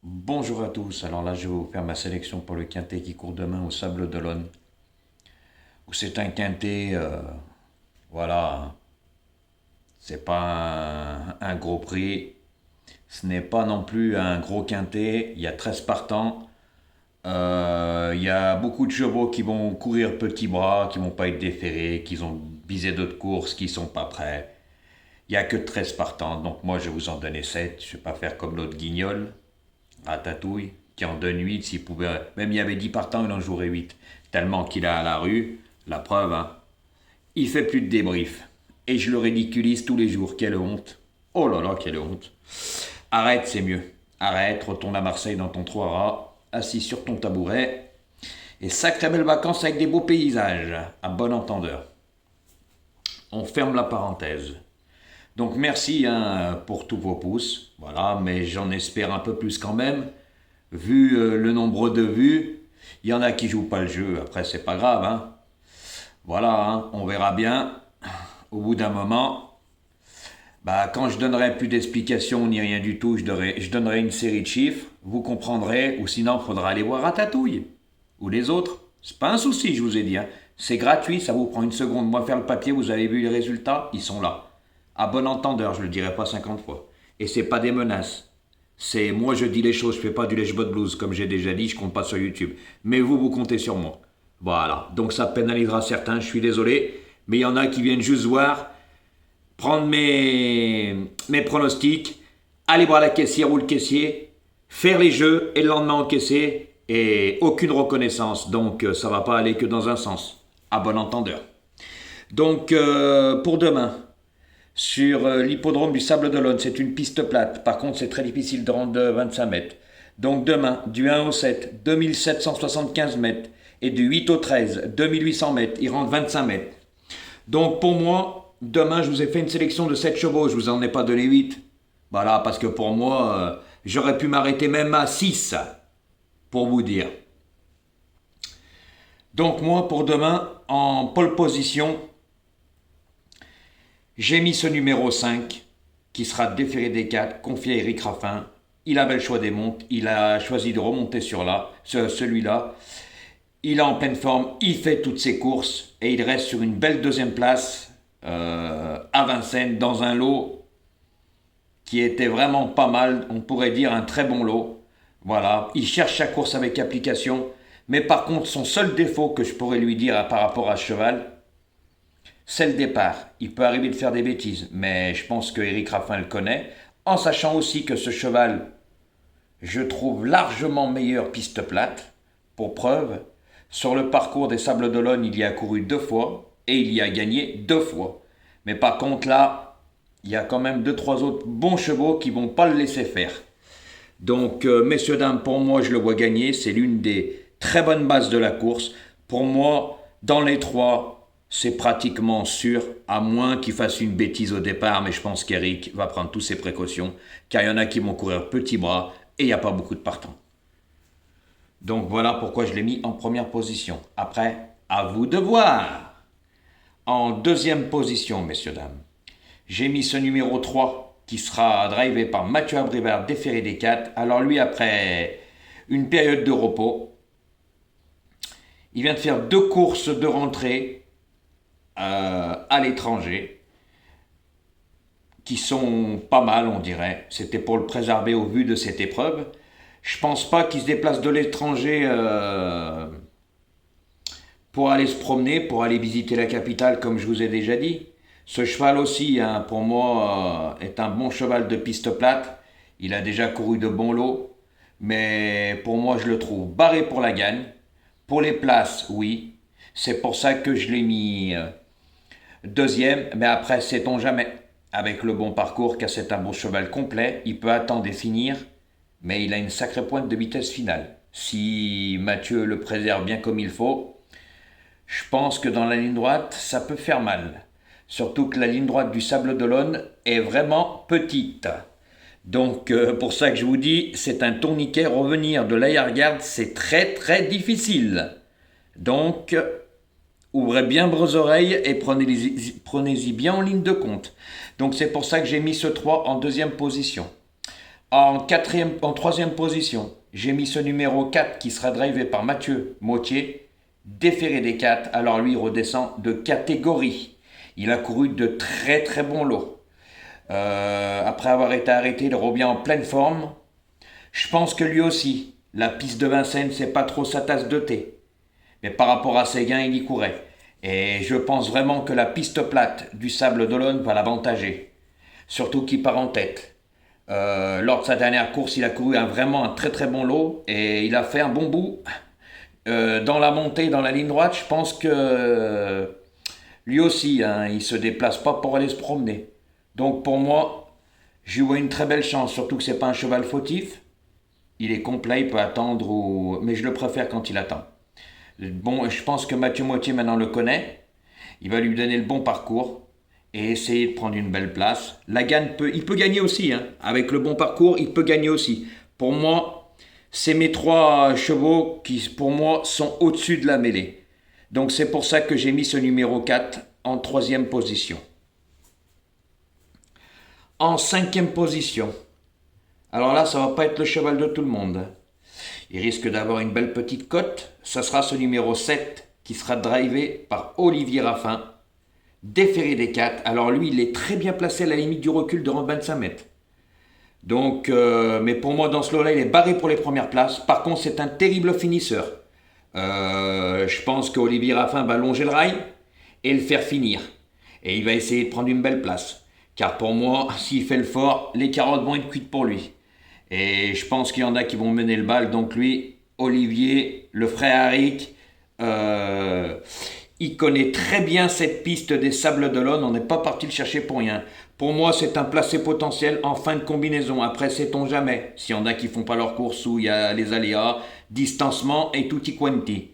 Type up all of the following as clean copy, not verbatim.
Bonjour à tous, alors là je vais vous faire ma sélection pour le quintet qui court demain au Sable d'Olonne. Où c'est un quintet, voilà, c'est pas un gros prix, ce n'est pas non plus un gros quintet, il y a 13 partants, il y a beaucoup de chevaux qui vont courir petits bras, qui vont pas être déférés, qui ont visé d'autres courses, qui sont pas prêts. Il y a que 13 partants, donc moi je vais vous en donner 7, je vais pas faire comme l'autre guignol. Ratatouille, qui en donne 8 s'il pouvait. Même il y avait 10 partants, il en jouerait 8. Tellement qu'il a à la rue, la preuve, hein. Il fait plus de débrief. Et je le ridiculise tous les jours. Quelle honte. Oh là là, quelle honte. Arrête, c'est mieux. Arrête, retourne à Marseille dans ton 3 rats, assis sur ton tabouret. Et sacrées belles vacances avec des beaux paysages, à bon entendeur. On ferme la parenthèse. Donc merci hein, pour tous vos pouces, voilà, mais j'en espère un peu plus quand même. Vu le nombre de vues, il y en a qui jouent pas le jeu, après c'est pas grave, hein. Voilà, hein, on verra bien. Au bout d'un moment, bah, quand je donnerai plus d'explications ni rien du tout, je donnerai une série de chiffres, vous comprendrez, ou sinon il faudra aller voir Ratatouille, ou les autres. C'est pas un souci, je vous ai dit, hein. C'est gratuit, ça vous prend une seconde. Moi faire le papier, vous avez vu les résultats, ils sont là. À bon entendeur, je le dirai pas 50 fois. Et c'est pas des menaces. C'est moi je dis les choses, je fais pas du lèche-bot blues comme j'ai déjà dit, je compte pas sur YouTube. Mais vous, vous comptez sur moi. Voilà. Donc ça pénalisera certains, je suis désolé. Mais il y en a qui viennent juste voir, prendre mes pronostics, aller voir la caissière ou le caissier, faire les jeux et le lendemain encaisser et aucune reconnaissance. Donc ça va pas aller que dans un sens. À bon entendeur. Donc pour demain, sur l'hippodrome du Sable d'Olonne, c'est une piste plate. Par contre, c'est très difficile de rendre de 25 mètres. Donc demain, du 1 au 7, 2775 mètres. Et du 8 au 13, 2800 mètres. Il rentre 25 mètres. Donc pour moi, demain, je vous ai fait une sélection de 7 chevaux. Je vous en ai pas donné 8. Voilà, parce que pour moi, j'aurais pu m'arrêter même à 6, pour vous dire. Donc moi, pour demain, en pole position, j'ai mis ce numéro 5 qui sera déféré des 4, confié à Eric Raffin. Il avait le choix des montes, il a choisi de remonter sur celui-là. Il est en pleine forme, il fait toutes ses courses et il reste sur une belle deuxième place à Vincennes dans un lot qui était vraiment pas mal, on pourrait dire un très bon lot. Voilà, il cherche sa course avec application, mais par contre son seul défaut que je pourrais lui dire par rapport à ce cheval, c'est le départ. Il peut arriver de faire des bêtises, mais je pense que Eric Raffin le connaît, en sachant aussi que ce cheval, je trouve largement meilleur piste plate. Pour preuve, sur le parcours des Sables d'Olonne, il y a couru 2 fois et il y a gagné 2 fois. Mais par contre là, il y a quand même 2, 3 autres bons chevaux qui vont pas le laisser faire. Donc, messieurs, dames, pour moi, je le vois gagner. C'est l'une des très bonnes bases de la course. Pour moi, dans les 3, c'est pratiquement sûr, à moins qu'il fasse une bêtise au départ, mais je pense qu'Eric va prendre toutes ses précautions, car il y en a qui vont courir petit bras et il n'y a pas beaucoup de partants. Donc voilà pourquoi je l'ai mis en première position. Après, à vous de voir. En deuxième position, messieurs, dames, j'ai mis ce numéro 3 qui sera drivé par Mathieu Abrivard, déféré des 4. Alors lui, après une période de repos, il vient de faire 2 courses de rentrée à l'étranger qui sont pas mal, on dirait. C'était pour le préserver au vu de cette épreuve. Je pense pas qu'il se déplace de l'étranger pour aller se promener, pour aller visiter la capitale, comme je vous ai déjà dit. Ce cheval aussi, hein, pour moi, est un bon cheval de piste plate. Il a déjà couru de bons lots, mais pour moi, je le trouve barré pour la gagne. Pour les places, oui. C'est pour ça que je l'ai mis deuxième, mais après, sait-on jamais. Avec le bon parcours, car c'est un beau cheval complet, il peut attendre et finir, mais il a une sacrée pointe de vitesse finale. Si Mathieu le préserve bien comme il faut, je pense que dans la ligne droite, ça peut faire mal. Surtout que la ligne droite du Sable d'Olonne est vraiment petite. Donc pour ça que je vous dis, c'est un tourniquet, revenir de l'arrière-garde, c'est très très difficile. Donc ouvrez bien vos oreilles et prenez-y bien en ligne de compte. Donc c'est pour ça que j'ai mis ce 3 en deuxième position. En troisième position, j'ai mis ce numéro 4 qui sera drivé par Mathieu Mautier, déféré des 4. Alors lui, il redescend de catégorie. Il a couru de très très bons lots. Après avoir été arrêté, il revient en pleine forme. Je pense que lui aussi, la piste de Vincennes, c'est pas trop sa tasse de thé. Mais par rapport à ses gains, il y courait. Et je pense vraiment que la piste plate du Sable d'Olonne va l'avantager. Surtout qu'il part en tête. Lors de sa dernière course, il a couru vraiment un très très bon lot et il a fait un bon bout. Dans la montée, dans la ligne droite, je pense que lui aussi, hein, il se déplace pas pour aller se promener. Donc pour moi, je vois une très belle chance, surtout que c'est pas un cheval fautif. Il est complet, il peut attendre, mais je le préfère quand il attend. Bon, je pense que Mathieu Mautier maintenant le connaît. Il va lui donner le bon parcours et essayer de prendre une belle place. Il peut gagner aussi, hein. Avec le bon parcours, il peut gagner aussi. Pour moi, c'est mes trois chevaux qui, pour moi, sont au-dessus de la mêlée. Donc c'est pour ça que j'ai mis ce numéro 4 en troisième position. En cinquième position, alors là, ça va pas être le cheval de tout le monde. Il risque d'avoir une belle petite cote. Ça sera ce numéro 7 qui sera drivé par Olivier Raffin, déféré des 4. Alors lui, il est très bien placé à la limite du recul de 25 mètres. Donc, mais pour moi, dans ce lot-là, il est barré pour les premières places. Par contre, c'est un terrible finisseur. Je pense qu'Olivier Raffin va longer le rail et le faire finir. Et il va essayer de prendre une belle place. Car pour moi, s'il fait le fort, les carottes vont être cuites pour lui. Et je pense qu'il y en a qui vont mener le bal. Donc lui, Olivier, le frère Harrick, il connaît très bien cette piste des Sables d'Olonne. On n'est pas parti le chercher pour rien. Pour moi, c'est un placé potentiel en fin de combinaison. Après, sait-on jamais. S'il y en a qui font pas leur course où il y a les aléas, distancement et tutti quanti.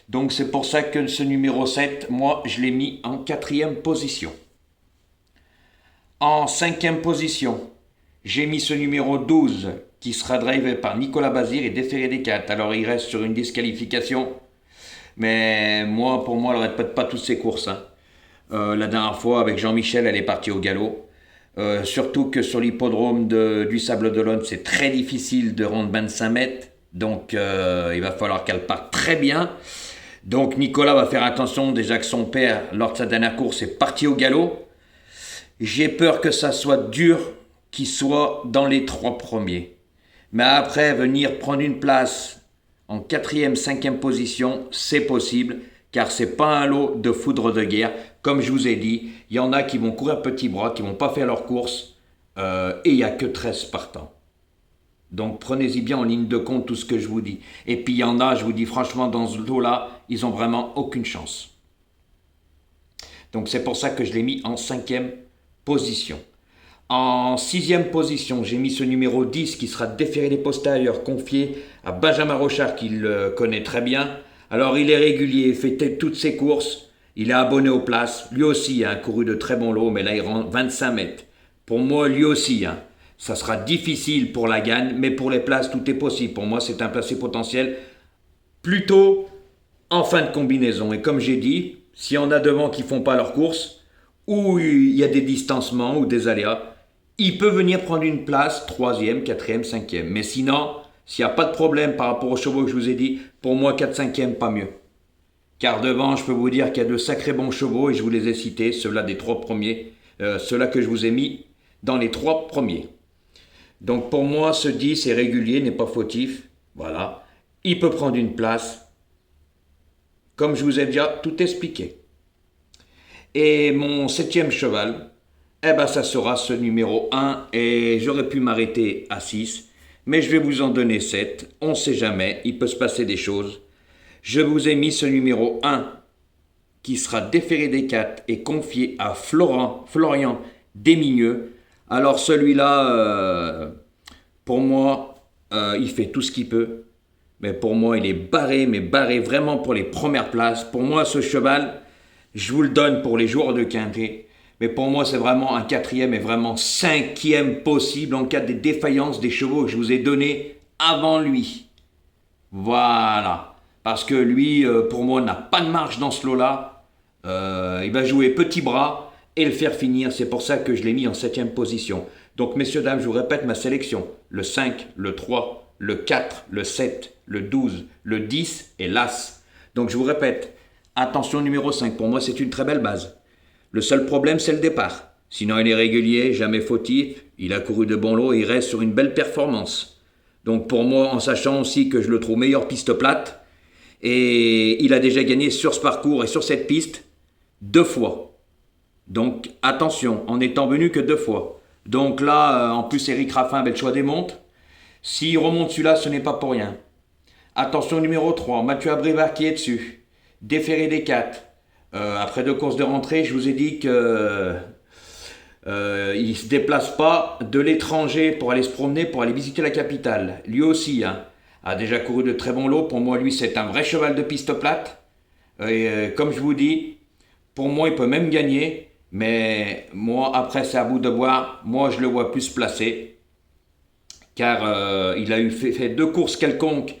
Donc c'est pour ça que ce numéro 7, moi, je l'ai mis en quatrième position. En cinquième position, j'ai mis ce numéro 12 qui sera drivé par Nicolas Bazir et déféré des 4. Alors il reste sur une disqualification. Mais moi, pour moi, elle ne répète pas toutes ses courses. Hein. La dernière fois, avec Jean-Michel, elle est partie au galop. Surtout que sur l'hippodrome du Sable d'Olonne, c'est très difficile de rendre 25 mètres. Donc il va falloir qu'elle parte très bien. Donc Nicolas va faire attention. Déjà que son père, lors de sa dernière course, est parti au galop. J'ai peur que ça soit dur qu'il soit dans les 3 premiers. Mais après, venir prendre une place en 4e, 5e position, c'est possible, car c'est pas un lot de foudre de guerre. Comme je vous ai dit, il y en a qui vont courir petit bras, qui vont pas faire leur course, et il n'y a que 13 partants. Donc prenez-y bien en ligne de compte tout ce que je vous dis. Et puis il y en a, je vous dis franchement, dans ce lot-là, ils ont vraiment aucune chance. Donc c'est pour ça que je l'ai mis en 5e position. En 6e position, j'ai mis ce numéro 10 qui sera déféré des postérieurs, confié à Benjamin Rochard qui le connaît très bien. Alors il est régulier, fait toutes ses courses, il est abonné aux places. Lui aussi a couru de très bons lots, mais là il rentre 25 mètres. Pour moi, lui aussi, ça sera difficile pour la gagne, mais pour les places, tout est possible. Pour moi, c'est un placé potentiel plutôt en fin de combinaison. Et comme j'ai dit, s'il y en a devant qui ne font pas leur course, ou il y a des distancements ou des aléas, il peut venir prendre une place 3e, 4e, 5e. Mais sinon, s'il n'y a pas de problème par rapport aux chevaux que je vous ai dit, pour moi 4, 5e, pas mieux. Car devant, je peux vous dire qu'il y a de sacrés bons chevaux et je vous les ai cités, ceux-là des 3 premiers, ceux-là que je vous ai mis dans les 3 premiers. Donc pour moi, ce 10 est régulier, n'est pas fautif. Voilà. Il peut prendre une place. Comme je vous ai déjà tout expliqué. Et mon 7e cheval, ça sera ce numéro 1 et j'aurais pu m'arrêter à 6, mais je vais vous en donner 7, on ne sait jamais, il peut se passer des choses. Je vous ai mis ce numéro 1 qui sera déféré des 4 et confié à Florian Desmigneux. Alors celui-là, pour moi, il fait tout ce qu'il peut, mais pour moi il est barré, mais barré vraiment pour les premières places. Pour moi ce cheval, je vous le donne pour les jours de quintet. Mais pour moi, c'est vraiment un 4e et vraiment 5e possible en cas de défaillance des chevaux que je vous ai donnés avant lui. Voilà. Parce que lui, pour moi, n'a pas de marge dans ce lot-là. Il va jouer petit bras et le faire finir. C'est pour ça que je l'ai mis en 7e position. Donc, messieurs, dames, je vous répète ma sélection. Le 5, le 3, le 4, le 7, le 12, le 10 et l'As. Donc, je vous répète, attention numéro 5. Pour moi, c'est une très belle base. Le seul problème, c'est le départ. Sinon, il est régulier, jamais fautif. Il a couru de bons lots et il reste sur une belle performance. Donc, pour moi, en sachant aussi que je le trouve meilleure piste plate, et il a déjà gagné sur ce parcours et sur cette piste 2 fois. Donc, attention, en n'étant venu que 2 fois. Donc là, en plus, Eric Raffin avait le choix des montes. S'il remonte celui-là, ce n'est pas pour rien. Attention numéro 3, Mathieu Abrivard qui est dessus. Déféré des 4. Après 2 courses de rentrée, je vous ai dit que il ne se déplace pas de l'étranger pour aller se promener, pour aller visiter la capitale. Lui aussi a déjà couru de très bons lots. Pour moi, lui, c'est un vrai cheval de piste plate. Et comme je vous dis, pour moi, il peut même gagner. Mais moi, après, c'est à vous de voir. Moi, je le vois plus placé. Car il a fait 2 courses quelconques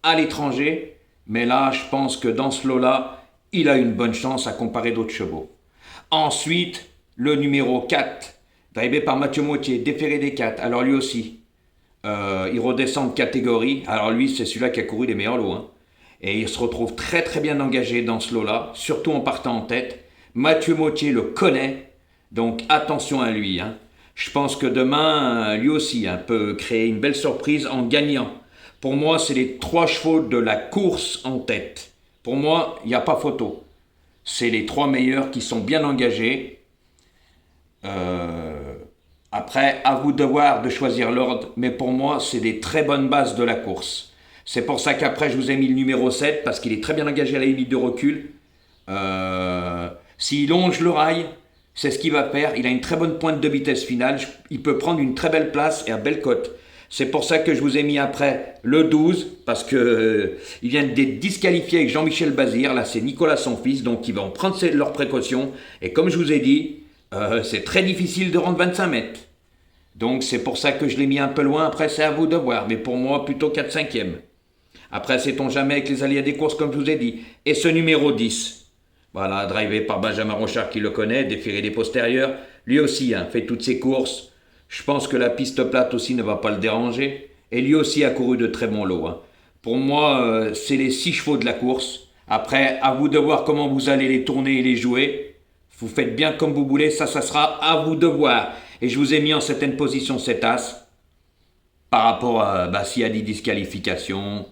à l'étranger. Mais là, je pense que dans ce lot-là, il a une bonne chance à comparer d'autres chevaux. Ensuite, le numéro 4, drivé par Mathieu Mautier, déféré des 4. Alors lui aussi, il redescend de catégorie. Alors lui, c'est celui-là qui a couru les meilleurs lots. Et il se retrouve très très bien engagé dans ce lot-là, surtout en partant en tête. Mathieu Mautier le connaît, donc attention à lui. Je pense que demain, lui aussi peut créer une belle surprise en gagnant. Pour moi, c'est les 3 chevaux de la course en tête. Pour moi, il n'y a pas photo. C'est les 3 meilleurs qui sont bien engagés. Après, à vous de voir, de choisir l'ordre. Mais pour moi, c'est des très bonnes bases de la course. C'est pour ça qu'après, je vous ai mis le numéro 7, parce qu'il est très bien engagé à la limite de recul. S'il longe le rail, c'est ce qu'il va faire. Il a une très bonne pointe de vitesse finale. Il peut prendre une très belle place et à belle cote. C'est pour ça que je vous ai mis après le 12, parce que il vient d'être disqualifié avec Jean-Michel Bazir. Là, c'est Nicolas son fils, donc ils vont prendre leurs précautions. Et comme je vous ai dit, c'est très difficile de rendre 25 mètres. Donc c'est pour ça que je l'ai mis un peu loin. Après, c'est à vous de voir. Mais pour moi, plutôt 4-5e. Après, sait-on jamais avec les alliés des courses, comme je vous ai dit. Et ce numéro 10. Voilà, drivé par Benjamin Rochard qui le connaît, déféré des postérieurs. Lui aussi fait toutes ses courses. Je pense que la piste plate aussi ne va pas le déranger. Et lui aussi a couru de très bons lots. Pour moi, c'est les 6 chevaux de la course. Après, à vous de voir comment vous allez les tourner et les jouer. Vous faites bien comme vous voulez, ça sera à vous de voir. Et je vous ai mis en certaine position cet as. Par rapport à s'il y a des disqualifications.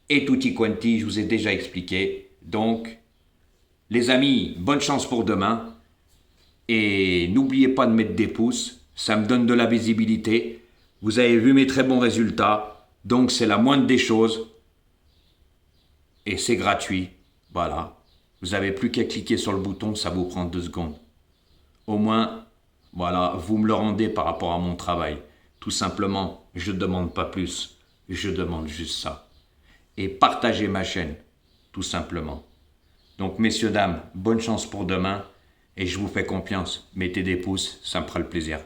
Et tutti quanti, je vous ai déjà expliqué. Donc, les amis, bonne chance pour demain. Et n'oubliez pas de mettre des pouces. Ça me donne de la visibilité. Vous avez vu mes très bons résultats. Donc, c'est la moindre des choses. Et c'est gratuit. Voilà. Vous n'avez plus qu'à cliquer sur le bouton. Ça vous prend 2 secondes. Au moins, voilà, vous me le rendez par rapport à mon travail. Tout simplement, je ne demande pas plus. Je demande juste ça. Et partagez ma chaîne. Tout simplement. Donc, messieurs, dames, bonne chance pour demain. Et je vous fais confiance. Mettez des pouces, ça me fera le plaisir.